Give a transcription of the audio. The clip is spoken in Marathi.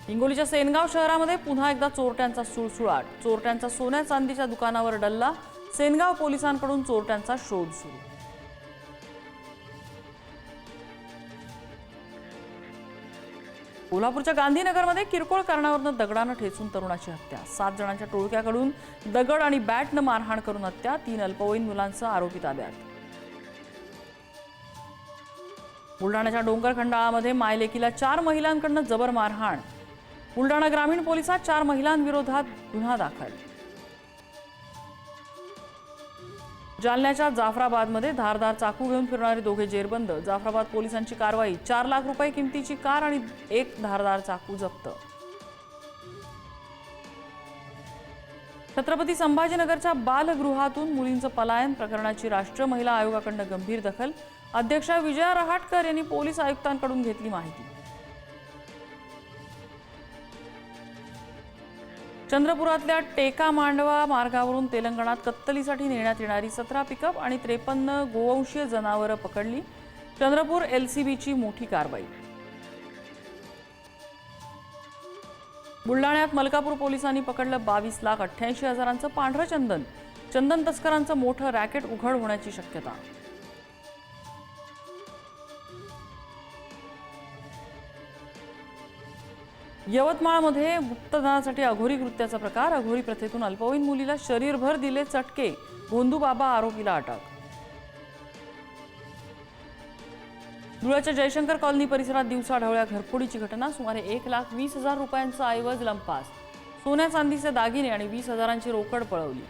हिंगोलीच्या सेनगाव शहरामध्ये पुन्हा एकदा चोरट्यांचा सुळसुळाट। चोरट्यांचा सोन्या चांदीच्या दुकानावर डल्ला। सेनगाव पोलिसांकडून चोरट्यांचा शोध सुरू। कोल्हापूरच्या गांधीनगरमध्ये किरकोळ कारणावरून दगडाने ठेचून तरुणाची हत्या। 7 जणांच्या टोळक्याकडून दगड आणि बॅटने मारहाण करून हत्या। 3 अल्पवयीन मुलांसह आरोपी ताब्यात। बुलढाण्याच्या डोंगर खंडाळामध्ये मायलेकीला 4 महिलांकडून जबर मारहाण। बुलढाणा ग्रामीण पोलिसात 4 महिलांविरोधात गुन्हा दाखल। जालन्याच्या जाफराबादमध्ये धारदार चाकू घेऊन फिरणारे दोघे जेरबंद। जाफराबाद पोलिसांची कारवाई। 4 लाख रुपये किमतीची कार आणि 1 धारदार चाकू जप्त। छत्रपती संभाजीनगरच्या बालगृहातून मुलींचं पलायन प्रकरणाची राष्ट्रीय महिला आयोगाकडून गंभीर दखल। अध्यक्षा विजया रहाटकर यांनी पोलीस आयुक्तांकडून घेतली माहिती। चंद्रपुरातल्या टेका मांडवा मार्गावरून तेलंगणात कत्तलीसाठी नेण्यात येणारी 17 पिकअप आणि 53 गोवंशीय जनावरं पकडली। चंद्रपूर एलसीबीची मोठी कारवाई। बुलढाण्यात मलकापूर पोलिसांनी पकडलं 22,88,000चं पांढरं चंदन। चंदन तस्करांचं मोठं रॅकेट उघड होण्याची शक्यता। यवतमाळमध्ये गुप्तधनासाठी अघोरी कृत्याचा प्रकार। अघोरी प्रथेतून अल्पवयीन मुलीला शरीरभर दिले चटके। भोंदूबाबा आरोपीला अटक। धुळ्याच्या जयशंकर कॉलनी परिसरात दिवसाढवळ्या घरफोडीची घटना। सुमारे 1,20,000 रुपयांचा ऐवज लंपास। सोन्या चांदीचे दागिने आणि 20,000ची रोकड पळवली।